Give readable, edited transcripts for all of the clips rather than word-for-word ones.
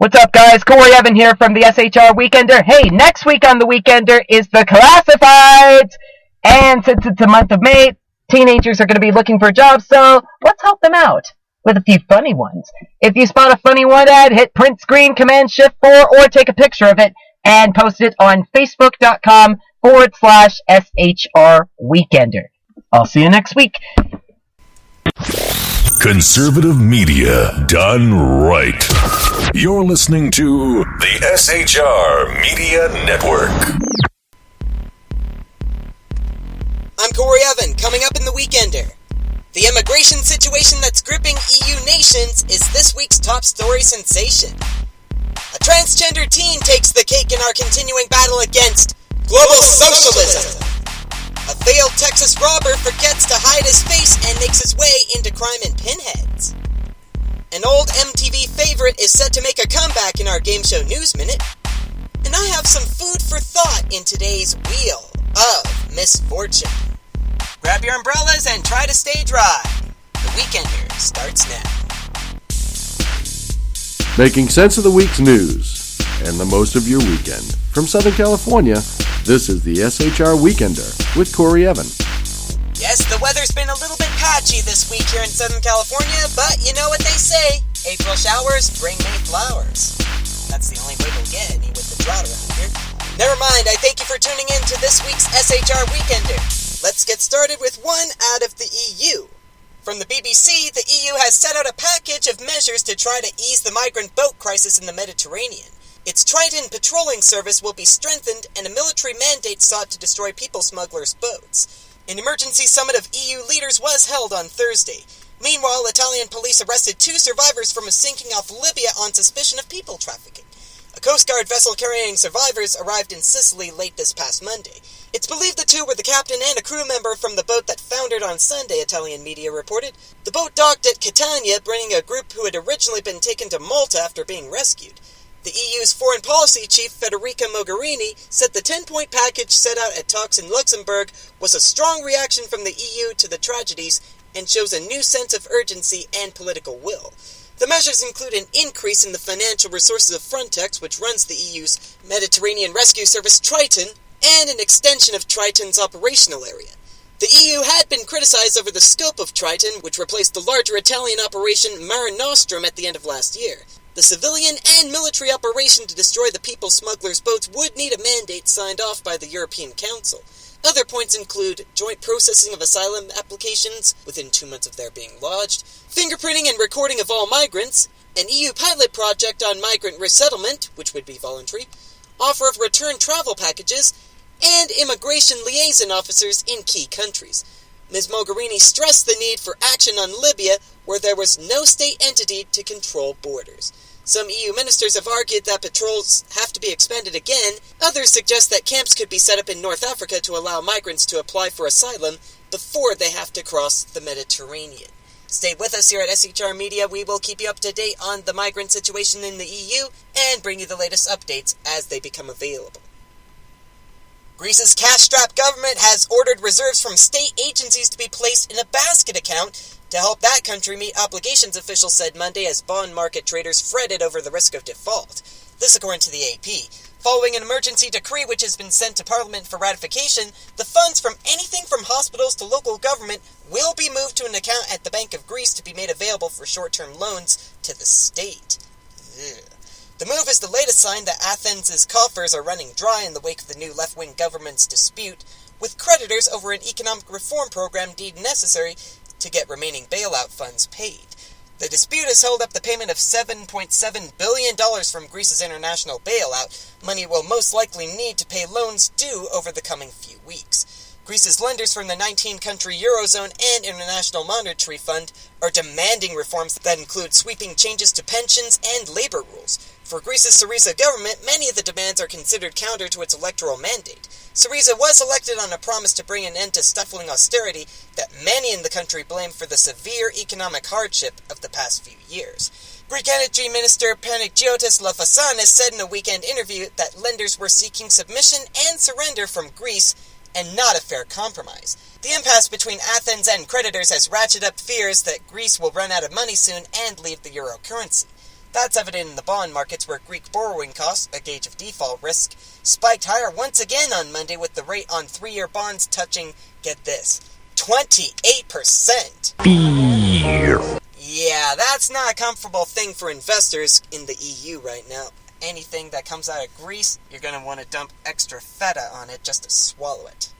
What's up, guys? Corey Evan here from the SHR Weekender. Hey, next week on the Weekender is the Classifieds. And since it's the month of May, teenagers are going to be looking for jobs, so let's help them out with a few funny ones. If you spot a funny one ad, hit print screen, Command Shift 4, or take a picture of it and post it on Facebook.com/SHR Weekender. I'll see you next week. Conservative media done right. You're listening to the SHR Media Network. I'm Corey Evan, coming up in the Weekender. The immigration situation that's gripping EU nations is this week's top story sensation. A transgender teen takes the cake in our continuing battle against global socialism. A failed Texas robber forgets to hide his face and makes his way into crime in Pinheads. An old MTV favorite is set to make a comeback in our game show News Minute. And I have some food for thought in today's Wheel of Misfortune. Grab your umbrellas and try to stay dry. The Weekender starts now. Making sense of the week's news and the most of your weekend. From Southern California, this is the SHR Weekender with Corey Evan. Yes, the weather's been a little bit patchy this week here in Southern California, but you know what they say, April showers bring May flowers. That's the only way we'll get any with the drought around here. Never mind, I thank you for tuning in to this week's SHR Weekender. Let's get started with one out of the EU. From the BBC, the EU has set out a package of measures to try to ease the migrant boat crisis in the Mediterranean. Its Triton patrolling service will be strengthened and a military mandate sought to destroy people smugglers' boats. An emergency summit of EU leaders was held on Thursday. Meanwhile, Italian police arrested 2 survivors from a sinking off Libya on suspicion of people trafficking. A Coast Guard vessel carrying survivors arrived in Sicily late this past Monday. It's believed the 2 were the captain and a crew member from the boat that foundered on Sunday, Italian media reported. The boat docked at Catania, bringing a group who had originally been taken to Malta after being rescued. The EU's foreign policy chief, Federica Mogherini, said the 10-point package set out at talks in Luxembourg was a strong reaction from the EU to the tragedies and shows a new sense of urgency and political will. The measures include an increase in the financial resources of Frontex, which runs the EU's Mediterranean rescue service Triton, and an extension of Triton's operational area. The EU had been criticized over the scope of Triton, which replaced the larger Italian operation Mare Nostrum at the end of last year. The civilian and military operation to destroy the people smugglers' boats would need a mandate signed off by the European Council. Other points include joint processing of asylum applications within 2 months of their being lodged, fingerprinting and recording of all migrants, an EU pilot project on migrant resettlement, which would be voluntary, offer of return travel packages, and immigration liaison officers in key countries. Ms. Mogherini stressed the need for action on Libya, where there was no state entity to control borders. Some EU ministers have argued that patrols have to be expanded again. Others suggest that camps could be set up in North Africa to allow migrants to apply for asylum before they have to cross the Mediterranean. Stay with us here at SHR Media. We will keep you up to date on the migrant situation in the EU and bring you the latest updates as they become available. Greece's cash-strapped government has ordered reserves from state agencies to be placed in a basket account to help that country meet obligations, officials said Monday, as bond market traders fretted over the risk of default. This according to the AP. Following an emergency decree which has been sent to Parliament for ratification, the funds from anything from hospitals to local government will be moved to an account at the Bank of Greece to be made available for short-term loans to the state. Ugh. The move is the latest sign that Athens' coffers are running dry in the wake of the new left-wing government's dispute with creditors over an economic reform program deemed necessary to get remaining bailout funds paid. The dispute has held up the payment of $7.7 billion from Greece's international bailout, money it will most likely need to pay loans due over the coming few weeks. Greece's lenders from the 19-country Eurozone and International Monetary Fund are demanding reforms that include sweeping changes to pensions and labor rules. For Greece's Syriza government, many of the demands are considered counter to its electoral mandate. Syriza was elected on a promise to bring an end to stifling austerity that many in the country blame for the severe economic hardship of the past few years. Greek Energy Minister Panagiotis Lafasanis said in a weekend interview that lenders were seeking submission and surrender from Greece and not a fair compromise. The impasse between Athens and creditors has ratcheted up fears that Greece will run out of money soon and leave the euro currency. That's evident in the bond markets, where Greek borrowing costs, a gauge of default risk, spiked higher once again on Monday, with the rate on 3-year bonds touching, get this, 28%. Beer. Yeah, that's not a comfortable thing for investors in the EU right now. Anything that comes out of Greece, you're going to want to dump extra feta on it just to swallow it.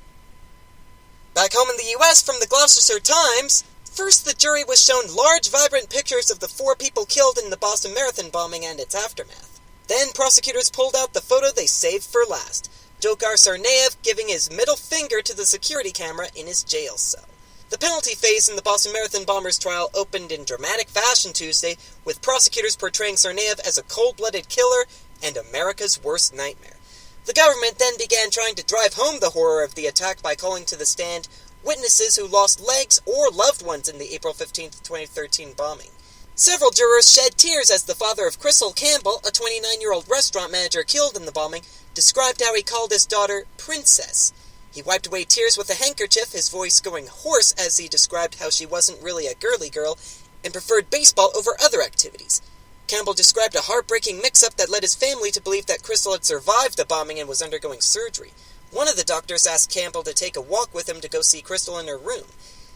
Back home in the US, from the Gloucestershire Times, first the jury was shown large, vibrant pictures of the 4 people killed in the Boston Marathon bombing and its aftermath. Then prosecutors pulled out the photo they saved for last, Dzhokhar Tsarnaev giving his middle finger to the security camera in his jail cell. The penalty phase in the Boston Marathon bombers trial opened in dramatic fashion Tuesday, with prosecutors portraying Tsarnaev as a cold-blooded killer and America's worst nightmare. The government then began trying to drive home the horror of the attack by calling to the stand witnesses who lost legs or loved ones in the April 15, 2013 bombing. Several jurors shed tears as the father of Crystal Campbell, a 29-year-old restaurant manager killed in the bombing, described how he called his daughter Princess. He wiped away tears with a handkerchief, his voice going hoarse as he described how she wasn't really a girly girl and preferred baseball over other activities. Campbell described a heartbreaking mix-up that led his family to believe that Crystal had survived the bombing and was undergoing surgery. One of the doctors asked Campbell to take a walk with him to go see Crystal in her room.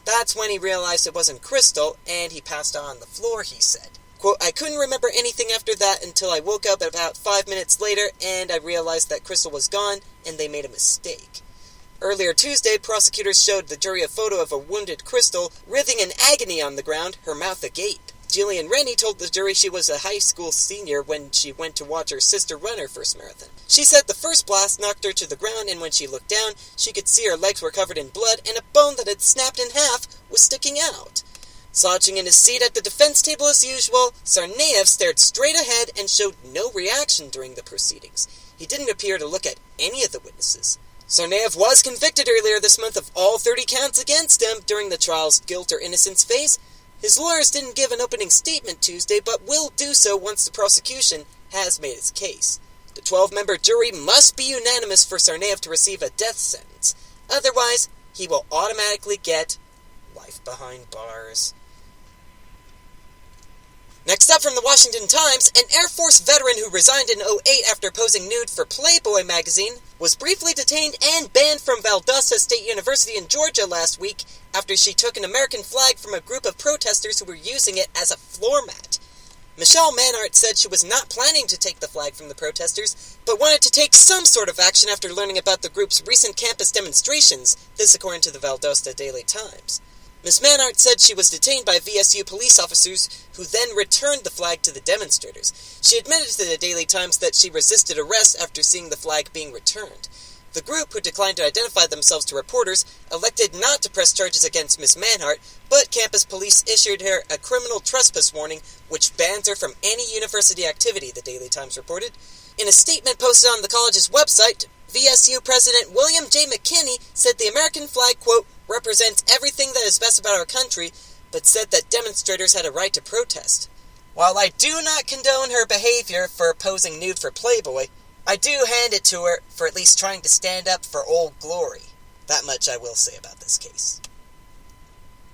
That's when he realized it wasn't Crystal, and he passed out on the floor, he said. Quote, I couldn't remember anything after that until I woke up about 5 minutes later, and I realized that Crystal was gone, and they made a mistake. Earlier Tuesday, prosecutors showed the jury a photo of a wounded Crystal writhing in agony on the ground, her mouth agape. Jillian Rennie told the jury she was a high school senior when she went to watch her sister run her first marathon. She said the first blast knocked her to the ground, and when she looked down, she could see her legs were covered in blood and a bone that had snapped in half was sticking out. Slouching in his seat at the defense table as usual, Tsarnaev stared straight ahead and showed no reaction during the proceedings. He didn't appear to look at any of the witnesses. Tsarnaev was convicted earlier this month of all 30 counts against him during the trial's guilt or innocence phase. His lawyers didn't give an opening statement Tuesday, but will do so once the prosecution has made its case. The 12-member jury must be unanimous for Tsarnaev to receive a death sentence. Otherwise, he will automatically get life behind bars. Next up from the Washington Times, an Air Force veteran who resigned in 2008 after posing nude for Playboy magazine was briefly detained and banned from Valdosta State University in Georgia last week after she took an American flag from a group of protesters who were using it as a floor mat. Michelle Manhart said she was not planning to take the flag from the protesters, but wanted to take some sort of action after learning about the group's recent campus demonstrations, this according to the Valdosta Daily Times. Ms. Manhart said she was detained by VSU police officers who then returned the flag to the demonstrators. She admitted to the Daily Times that she resisted arrest after seeing the flag being returned. The group, who declined to identify themselves to reporters, elected not to press charges against Ms. Manhart, but campus police issued her a criminal trespass warning, which bans her from any university activity, the Daily Times reported. In a statement posted on the college's website, VSU President William J. McKinney said the American flag, quote, represents everything that is best about our country, but said that demonstrators had a right to protest. While I do not condone her behavior for posing nude for Playboy, I do hand it to her for at least trying to stand up for Old Glory. That much I will say about this case.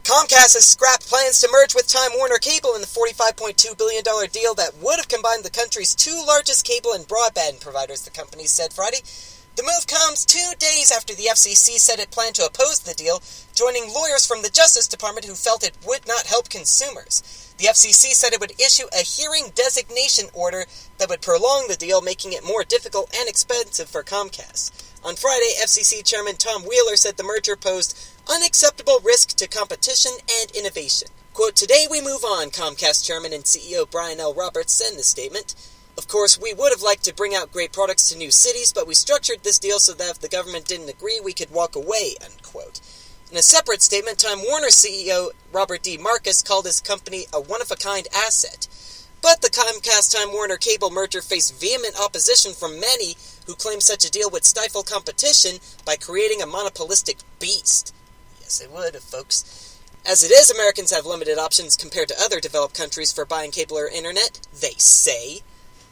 Comcast has scrapped plans to merge with Time Warner Cable in the $45.2 billion deal that would have combined the country's 2 largest cable and broadband providers, the company said Friday. The move comes 2 days after the FCC said it planned to oppose the deal, joining lawyers from the Justice Department who felt it would not help consumers. The FCC said it would issue a hearing designation order that would prolong the deal, making it more difficult and expensive for Comcast. On Friday, FCC Chairman Tom Wheeler said the merger posed unacceptable risk to competition and innovation. Quote, today we move on, Comcast Chairman and CEO Brian L. Roberts said in the statement. Of course, we would have liked to bring out great products to new cities, but we structured this deal so that if the government didn't agree, we could walk away, unquote. In a separate statement, Time Warner CEO Robert D. Marcus called his company a one-of-a-kind asset. But the Comcast-Time Warner Cable merger faced vehement opposition from many who claim such a deal would stifle competition by creating a monopolistic beast. Yes, it would, folks. As it is, Americans have limited options compared to other developed countries for buying cable or internet, they say.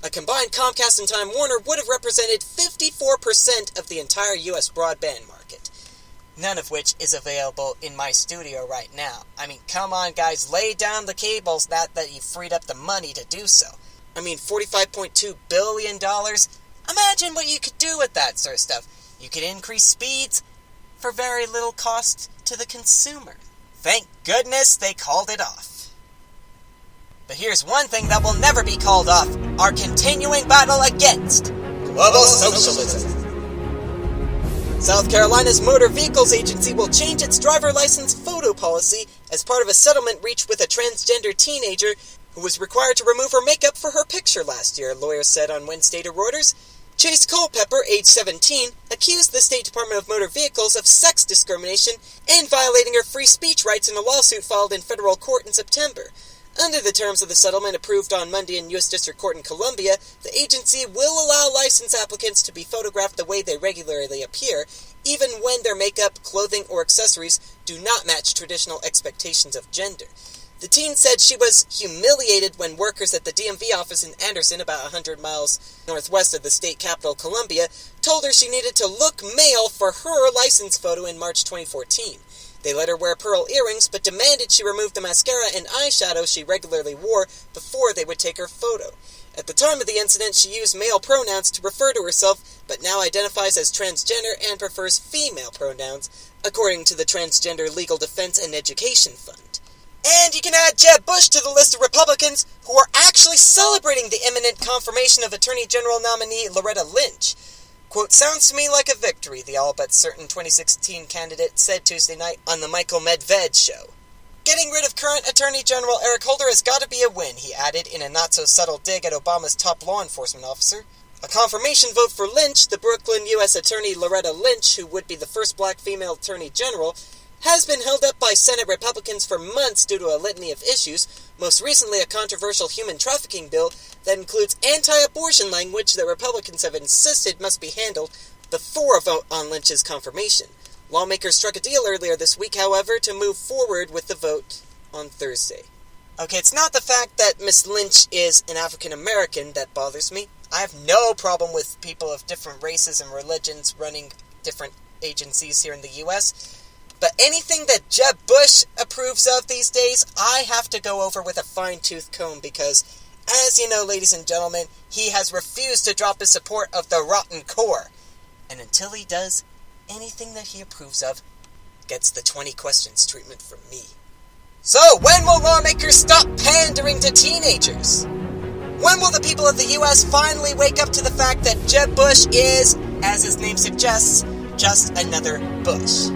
A combined Comcast and Time Warner would have represented 54% of the entire U.S. broadband market. None of which is available in my studio right now. I mean, come on guys, lay down the cables now that you've freed up the money to do so. $45.2 billion. Imagine what you could do with that sort of stuff. You could increase speeds for very little cost to the consumer. Thank goodness they called it off. But here's one thing that will never be called off: our continuing battle against global socialism. South Carolina's Motor Vehicles Agency will change its driver license photo policy as part of a settlement reached with a transgender teenager who was required to remove her makeup for her picture last year, lawyers said on Wednesday to Reuters. Chase Culpepper, age 17, accused the State Department of Motor Vehicles of sex discrimination and violating her free speech rights in a lawsuit filed in federal court in September. Under the terms of the settlement approved on Monday in U.S. District Court in Columbia, the agency will allow license applicants to be photographed the way they regularly appear, even when their makeup, clothing, or accessories do not match traditional expectations of gender. The teen said she was humiliated when workers at the DMV office in Anderson, about 100 miles northwest of the state capital, Columbia, told her she needed to look male for her license photo in March 2014. They let her wear pearl earrings, but demanded she remove the mascara and eyeshadow she regularly wore before they would take her photo. At the time of the incident, she used male pronouns to refer to herself, but now identifies as transgender and prefers female pronouns, according to the Transgender Legal Defense and Education Fund. And you can add Jeb Bush to the list of Republicans who are actually celebrating the imminent confirmation of Attorney General nominee Loretta Lynch. Quote, "Sounds to me like a victory," the all-but-certain 2016 candidate said Tuesday night on the Michael Medved show. "Getting rid of current Attorney General Eric Holder has got to be a win," he added in a not-so-subtle dig at Obama's top law enforcement officer. A confirmation vote for Lynch, the Brooklyn U.S. Attorney Loretta Lynch, who would be the first black female Attorney General, has been held up by Senate Republicans for months due to a litany of issues, most recently a controversial human trafficking bill that includes anti-abortion language that Republicans have insisted must be handled before a vote on Lynch's confirmation. Lawmakers struck a deal earlier this week, however, to move forward with the vote on Thursday. Okay, it's not the fact that Miss Lynch is an African American that bothers me. I have no problem with people of different races and religions running different agencies here in the U.S., but anything that Jeb Bush approves of these days, I have to go over with a fine-tooth comb because, as you know, ladies and gentlemen, he has refused to drop his support of the rotten core. And until he does, anything that he approves of gets the 20 questions treatment from me. So, when will lawmakers stop pandering to teenagers? When will the people of the U.S. finally wake up to the fact that Jeb Bush is, as his name suggests, just another Bush?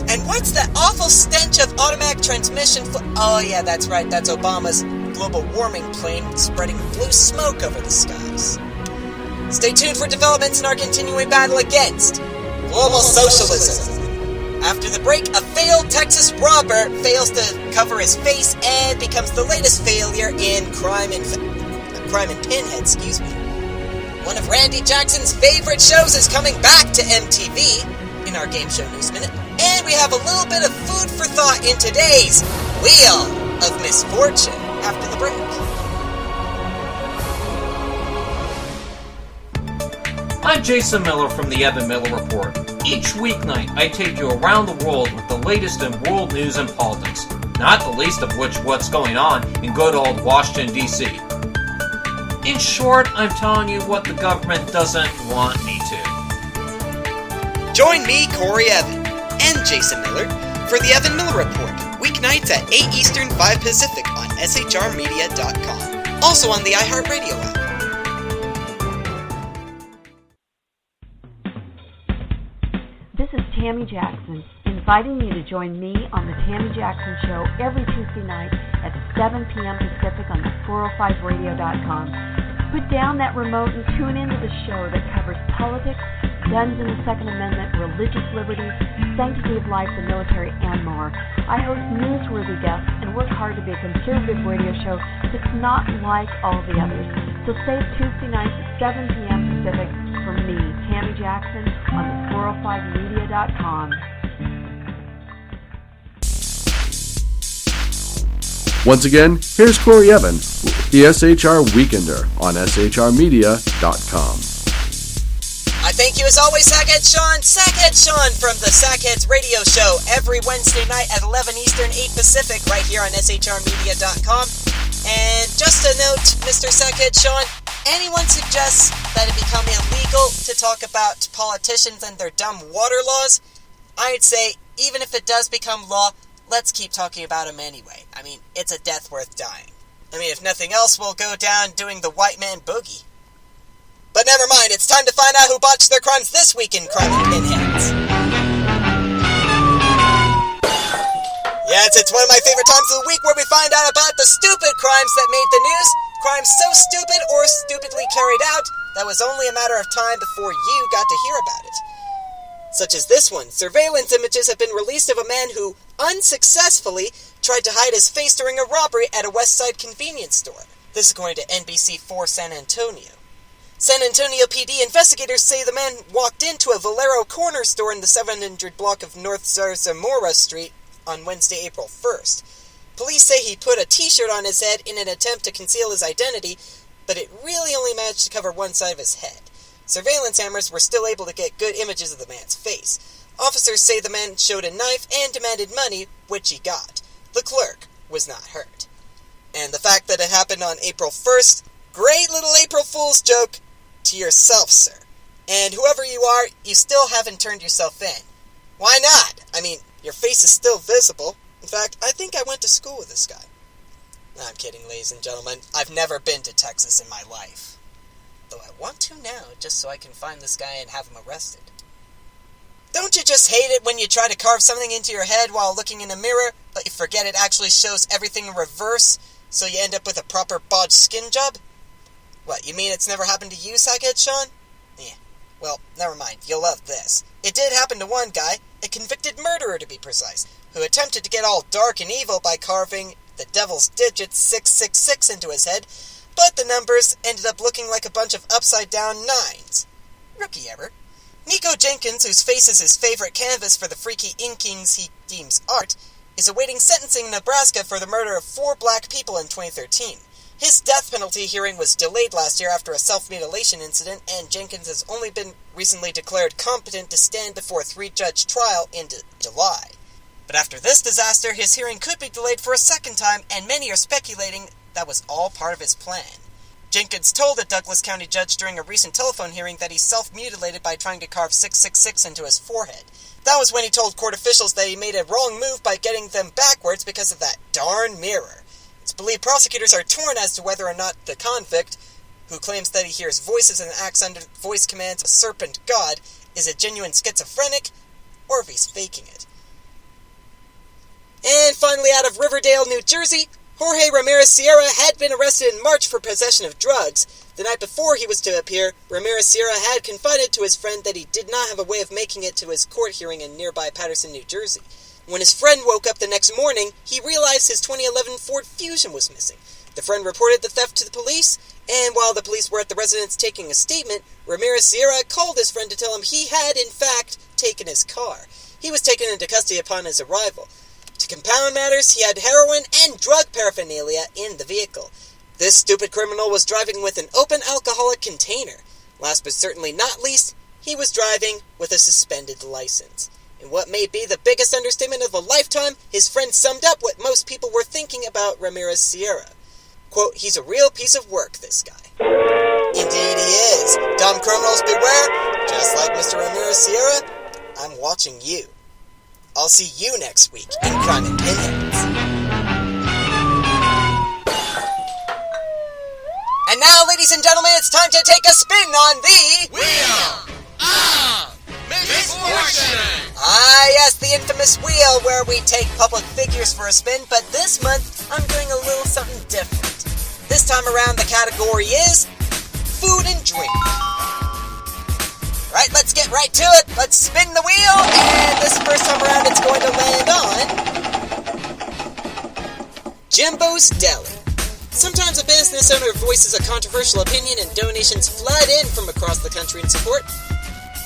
And what's that awful stench of automatic transmission oh yeah, that's right, that's Obama's global warming plane spreading blue smoke over the skies. Stay tuned for developments in our continuing battle against global socialism. After the break, a failed Texas robber fails to cover his face and becomes the latest failure in Crime and Pinhead, One of Randy Jackson's favorite shows is coming back to MTV in our Game Show News Minute. And we have a little bit of food for thought in today's Wheel of Misfortune after the break. I'm Jason Miller from the Evan Miller Report. Each weeknight, I take you around the world with the latest in world news and politics, not the least of which what's going on in good old Washington, D.C. In short, I'm telling you what the government doesn't want me to. Join me, Corey Evan, and Jason Miller for the Evan Miller Report, weeknights at 8 Eastern, 5 Pacific on SHRmedia.com. Also on the iHeartRadio app. This is Tammy Jackson, inviting you to join me on the Tammy Jackson Show every Tuesday night at 7 p.m. Pacific on the 405radio.com. Put down that remote and tune into the show that covers politics, guns and the Second Amendment, religious liberties, sanctity of life, the military, and more. I host newsworthy guests and work hard to be a conservative radio show that's not like all the others. So save Tuesday nights at 7 p.m. Pacific for me, Tammy Jackson, on the 405media.com. Once again, here's Corey Evan with the SHR Weekender on SHRmedia.com. I thank you as always, Sackhead Sean from the Sackheads Radio Show every Wednesday night at 11 Eastern, 8 Pacific, right here on SHRmedia.com. And just a note, Mr. Sackhead Sean, anyone suggests that it become illegal to talk about politicians and their dumb water laws, I'd say, even if it does become law, let's keep talking about them anyway. I mean, it's a death worth dying. I mean, if nothing else, we'll go down doing the white man boogie. But never mind, it's time to find out who botched their crimes this week in Crime and Pinheads. Yes, it's one of my favorite times of the week where we find out about the stupid crimes that made the news. Crimes so stupid or stupidly carried out that was only a matter of time before you got to hear about it. Such as this one. Surveillance images have been released of a man who unsuccessfully tried to hide his face during a robbery at a West Side convenience store. This is according to NBC4 San Antonio. San Antonio PD investigators say the man walked into a Valero corner store in the 700 block of North Zarzamora Street on Wednesday, April 1st. Police say he put a t-shirt on his head in an attempt to conceal his identity, but it really only managed to cover one side of his head. Surveillance cameras were still able to get good images of the man's face. Officers say the man showed a knife and demanded money, which he got. The clerk was not hurt. And the fact that it happened on April 1st, great little April Fool's joke to yourself, sir. And whoever you are, you still haven't turned yourself in. Why not? I mean, your face is still visible. In fact, I think I went to school with this guy. No, I'm kidding, ladies and gentlemen. I've never been to Texas in my life. Though I want to now, just so I can find this guy and have him arrested. Don't you just hate it when you try to carve something into your head while looking in a mirror, but you forget it actually shows everything in reverse, so you end up with a proper bodged skin job? What, you mean it's never happened to you, Sackhead Sean? Yeah. Well, never mind. You'll love this. It did happen to one guy, a convicted murderer to be precise, who attempted to get all dark and evil by carving the devil's digit 666 into his head, but the numbers ended up looking like a bunch of upside-down nines. Rookie error. Nico Jenkins, whose face is his favorite canvas for the freaky inkings he deems art, is awaiting sentencing in Nebraska for the murder of 4 black people in 2013. His death penalty hearing was delayed last year after a self-mutilation incident, and Jenkins has only been recently declared competent to stand before a 3-judge trial in July. But after this disaster, his hearing could be delayed for a second time, and many are speculating that was all part of his plan. Jenkins told a Douglas County judge during a recent telephone hearing that he self-mutilated by trying to carve 666 into his forehead. That was when he told court officials that he made a wrong move by getting them backwards because of that darn mirror. It's believed prosecutors are torn as to whether or not the convict, who claims that he hears voices and acts under voice commands of serpent god, is a genuine schizophrenic, or if he's faking it. And finally, out of Riverdale, New Jersey, Jorge Ramirez Sierra had been arrested in March for possession of drugs. The night before he was to appear, Ramirez Sierra had confided to his friend that he did not have a way of making it to his court hearing in nearby Paterson, New Jersey. When his friend woke up the next morning, he realized his 2011 Ford Fusion was missing. The friend reported the theft to the police, and while the police were at the residence taking a statement, Ramirez Sierra called his friend to tell him he had, in fact, taken his car. He was taken into custody upon his arrival. To compound matters, he had heroin and drug paraphernalia in the vehicle. This stupid criminal was driving with an open alcoholic container. Last but certainly not least, he was driving with a suspended license. In what may be the biggest understatement of a lifetime, his friend summed up what most people were thinking about Ramirez Sierra. Quote, he's a real piece of work, this guy. Indeed he is. Dumb criminals beware. Just like Mr. Ramirez Sierra, I'm watching you. I'll see you next week in Crime and Pinheads. And now, ladies and gentlemen, it's time to take a spin on the... Wheel of Misfortune! Ah, yes, the infamous wheel where we take public figures for a spin, but this month, I'm doing a little something different. This time around, the category is food and drink. Right, let's get right to it. Let's spin the wheel, and this first time around, it's going to land on Jimbo's Deli. Sometimes a business owner voices a controversial opinion and donations flood in from across the country in support.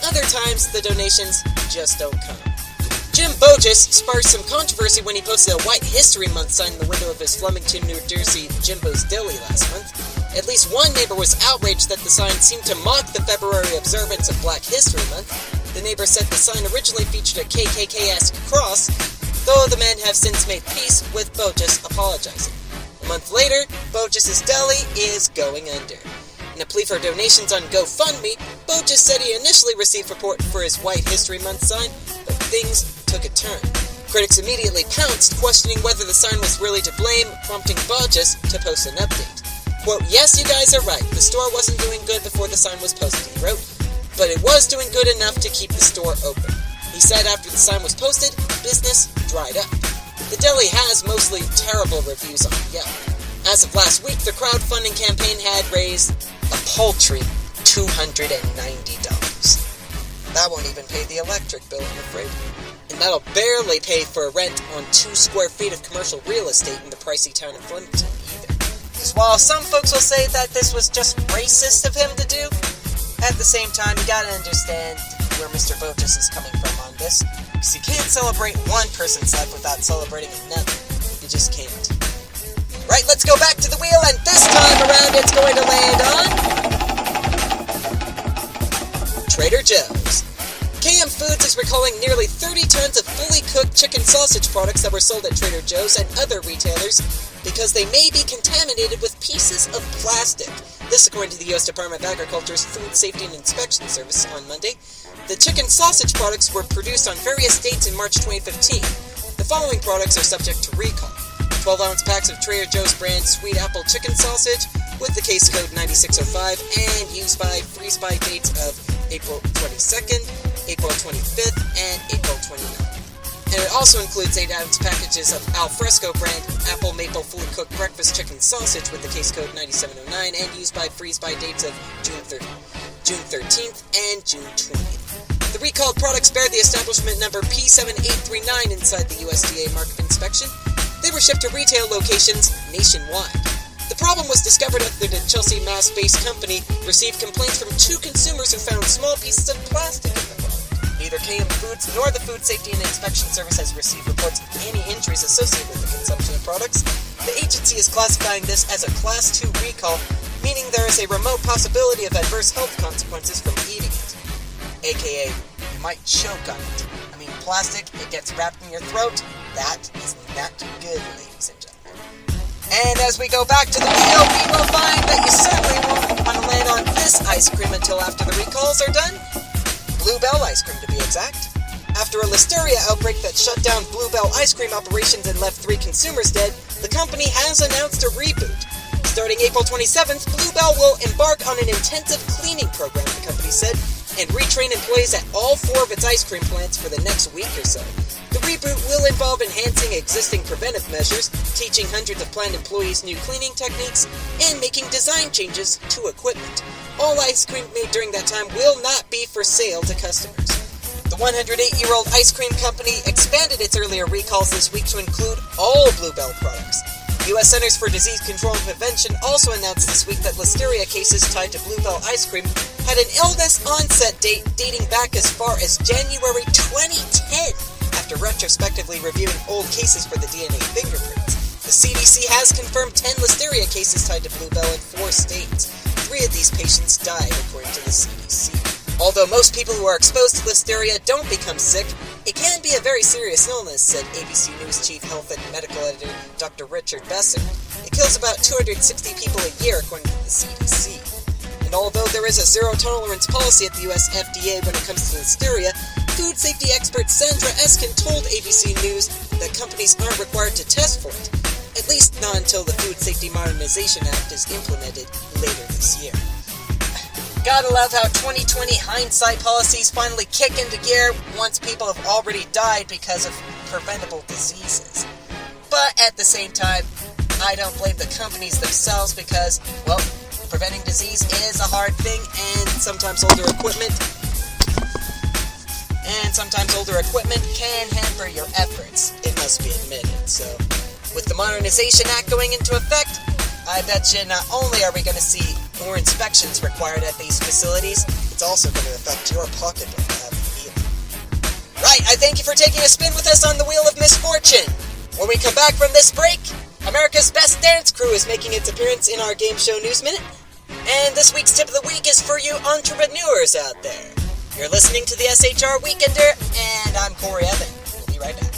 Other times, the donations just don't come. Jim Bogus sparked some controversy when he posted a White History Month sign in the window of his Flemington, New Jersey Jimbo's Deli last month. At least one neighbor was outraged that the sign seemed to mock the February observance of Black History Month. The neighbor said the sign originally featured a KKK-esque cross, though the men have since made peace with Bogus apologizing. A month later, Bogus' Deli is going under. In a plea for donations on GoFundMe, Bogus said he initially received support for his White History Month sign, but things took a turn. Critics immediately pounced, questioning whether the sign was really to blame, prompting Bogus to post an update. Quote, "Yes, you guys are right. The store wasn't doing good before the sign was posted," he wrote, "but it was doing good enough to keep the store open." He said after the sign was posted, business dried up. The deli has mostly terrible reviews on Yelp. As of last week, the crowdfunding campaign had raised a paltry $290. That won't even pay the electric bill, I'm afraid. And that'll barely pay for rent on 2 square feet of commercial real estate in the pricey town of Flemington either. Because while some folks will say that this was just racist of him to do, at the same time, you gotta understand where Mr. Bogus is coming from on this. Because you can't celebrate one person's life without celebrating another. You just can't. Right, let's go back to the wheel, and this time around it's going to land on Trader Joe's. KM Foods is recalling nearly 30 tons of fully cooked chicken sausage products that were sold at Trader Joe's and other retailers because they may be contaminated with pieces of plastic. This according to the U.S. Department of Agriculture's Food Safety and Inspection Service on Monday. The chicken sausage products were produced on various dates in March 2015. The following products are subject to recall. 12-ounce packs of Trader Joe's brand sweet apple chicken sausage with the case code 9605 and used by freeze-by dates of April 22nd, April 25th, and April 29th. And it also includes 8-ounce packages of Alfresco brand apple maple fully cooked breakfast chicken sausage with the case code 9709 and used by freeze-by dates of June 13th, and June 20th. The recalled products bear the establishment number P7839 inside the USDA mark of inspection. They were shipped to retail locations nationwide. The problem was discovered after the Chelsea, Mass-based company received complaints from 2 consumers who found small pieces of plastic in the product. Neither KM Foods nor the Food Safety and Inspection Service has received reports of any injuries associated with the consumption of products. The agency is classifying this as a Class 2 recall, meaning there is a remote possibility of adverse health consequences from eating it. AKA, you might choke on it. I mean, plastic, it gets wrapped in your throat. That is not good, ladies and gentlemen. And as we go back to the wheel, we will find that you certainly won't want to land on this ice cream until after the recalls are done. Bluebell ice cream, to be exact. After a listeria outbreak that shut down Bluebell ice cream operations and left 3 consumers dead, the company has announced a reboot. Starting April 27th, Bluebell will embark on an intensive cleaning program, the company said, and retrain employees at all 4 of its ice cream plants for the next week or so. The reboot will involve enhancing existing preventive measures, teaching hundreds of plant employees new cleaning techniques, and making design changes to equipment. All ice cream made during that time will not be for sale to customers. The 108-year-old ice cream company expanded its earlier recalls this week to include all Bluebell products. U.S. Centers for Disease Control and Prevention also announced this week that listeria cases tied to Bluebell ice cream had an illness onset date dating back as far as January 2010, after retrospectively reviewing old cases for the DNA fingerprints. The CDC has confirmed 10 listeria cases tied to Bluebell in 4 states. 3 of these patients died, according to the CDC. Although most people who are exposed to listeria don't become sick, it can be a very serious illness, said ABC News Chief Health and Medical Editor Dr. Richard Besser. It kills about 260 people a year, according to the CDC. And although there is a zero-tolerance policy at the U.S. FDA when it comes to listeria, food safety expert Sandra Eskin told ABC News that companies aren't required to test for it, at least not until the Food Safety Modernization Act is implemented later this year. Gotta love how 2020 hindsight policies finally kick into gear once people have already died because of preventable diseases. But at the same time, I don't blame the companies themselves because, well, preventing disease is a hard thing, and sometimes older equipment can hamper your efforts, it must be admitted. So, with the Modernization Act going into effect, I bet you not only are we going to see more inspections required at these facilities, it's also going to affect your pocketbook, I have a feeling. Right, I thank you for taking a spin with us on the Wheel of Misfortune. When we come back from this break, America's Best Dance Crew is making its appearance in our Game Show News Minute. And this week's tip of the week is for you entrepreneurs out there. You're listening to the SHR Weekender, and I'm Corey Evan. We'll be right back.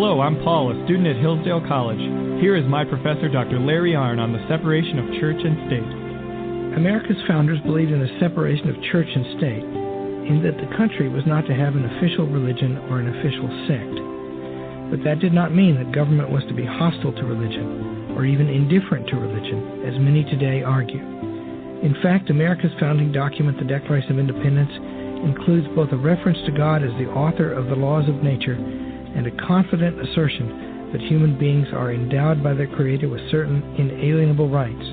Hello, I'm Paul, a student at Hillsdale College. Here is my professor, Dr. Larry Arnn, on the separation of church and state. America's founders believed in the separation of church and state, in that the country was not to have an official religion or an official sect. But that did not mean that government was to be hostile to religion, or even indifferent to religion, as many today argue. In fact, America's founding document, the Declaration of Independence, includes both a reference to God as the author of the laws of nature and a confident assertion that human beings are endowed by their Creator with certain inalienable rights.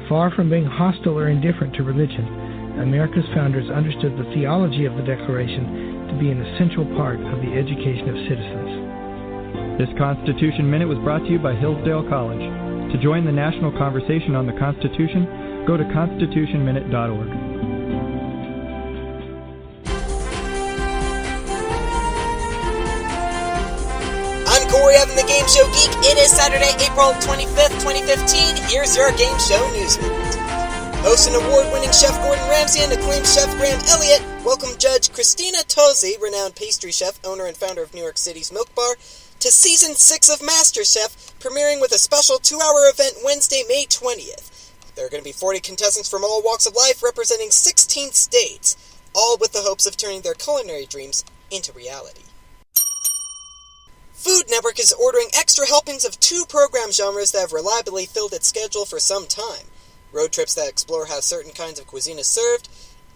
Far from being hostile or indifferent to religion, America's founders understood the theology of the Declaration to be an essential part of the education of citizens. This Constitution Minute was brought to you by Hillsdale College. To join the national conversation on the Constitution, go to constitutionminute.org. Corey Evan, the Game Show Geek. It is Saturday, April 25th, 2015. Here's your Game Show News Minute. Host and award-winning chef Gordon Ramsay and acclaimed chef Graham Elliott welcome Judge Christina Tozzi, renowned pastry chef, owner and founder of New York City's Milk Bar, to Season 6 of MasterChef, premiering with a special 2-hour event Wednesday, May 20th. There are going to be 40 contestants from all walks of life representing 16 states, all with the hopes of turning their culinary dreams into reality. Food Network is ordering extra helpings of 2 program genres that have reliably filled its schedule for some time. Road trips that explore how certain kinds of cuisine is served,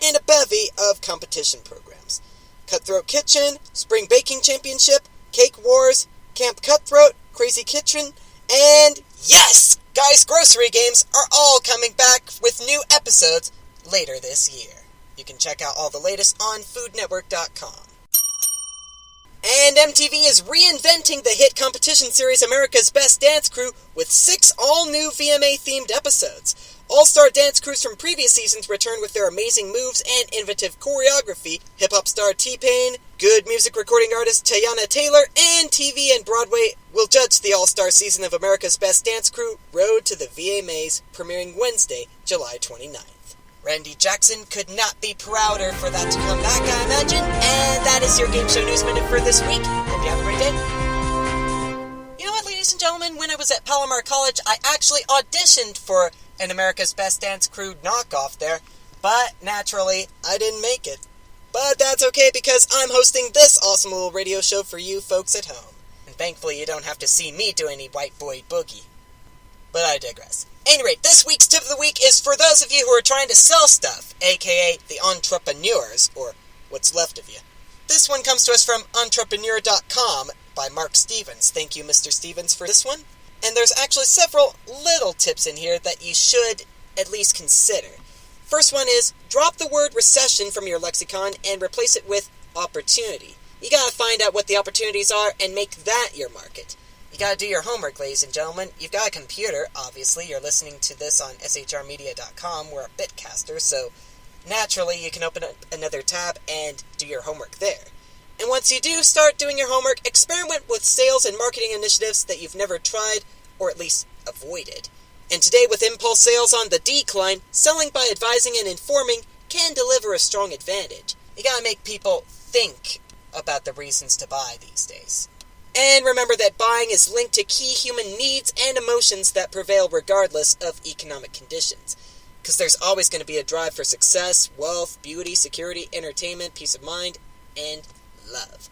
and a bevy of competition programs. Cutthroat Kitchen, Spring Baking Championship, Cake Wars, Camp Cutthroat, Crazy Kitchen, and yes! Guys Grocery Games are all coming back with new episodes later this year. You can check out all the latest on foodnetwork.com. And MTV is reinventing the hit competition series America's Best Dance Crew with 6 all-new VMA-themed episodes. All-star dance crews from previous seasons return with their amazing moves and innovative choreography. Hip-hop star T-Pain, good music recording artist Teyana Taylor, and TV and Broadway will judge the all-star season of America's Best Dance Crew, Road to the VMAs, premiering Wednesday, July 29th. Randy Jackson could not be prouder for that to come back, I imagine. And that is your Game Show News Minute for this week. Hope you have a great day. You know what, ladies and gentlemen? When I was at Palomar College, I actually auditioned for an America's Best Dance Crew knockoff there. But, naturally, I didn't make it. But that's okay, because I'm hosting this awesome little radio show for you folks at home. And thankfully, you don't have to see me do any white boy boogie. But I digress. At any rate, this week's tip of the week is for those of you who are trying to sell stuff, aka the entrepreneurs, or what's left of you. This one comes to us from entrepreneur.com by Mark Stevens. Thank you, Mr. Stevens, for this one. And there's actually several little tips in here that you should at least consider. First one is, drop the word recession from your lexicon and replace it with opportunity. You gotta find out what the opportunities are and make that your market. You gotta do your homework, ladies and gentlemen. You've got a computer, obviously. You're listening to this on shrmedia.com. We're a bitcaster, so naturally you can open up another tab and do your homework there. And once you do start doing your homework, experiment with sales and marketing initiatives that you've never tried, or at least avoided. And today, with impulse sales on the decline, selling by advising and informing can deliver a strong advantage. You gotta make people think about the reasons to buy these days. And remember that buying is linked to key human needs and emotions that prevail regardless of economic conditions. Because there's always going to be a drive for success, wealth, beauty, security, entertainment, peace of mind, and love.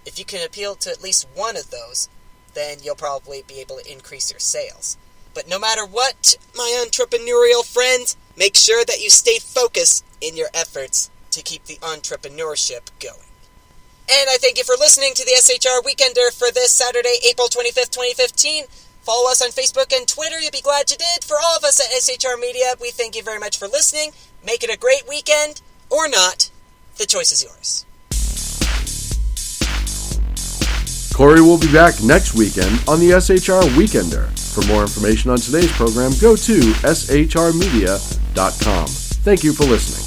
If you can appeal to at least one of those, then you'll probably be able to increase your sales. But no matter what, my entrepreneurial friends, make sure that you stay focused in your efforts to keep the entrepreneurship going. And I thank you for listening to the SHR Weekender for this Saturday, April 25th, 2015. Follow us on Facebook and Twitter. You'll be glad you did. For all of us at SHR Media, we thank you very much for listening. Make it a great weekend, or not. The choice is yours. Corey will be back next weekend on the SHR Weekender. For more information on today's program, go to shrmedia.com. Thank you for listening.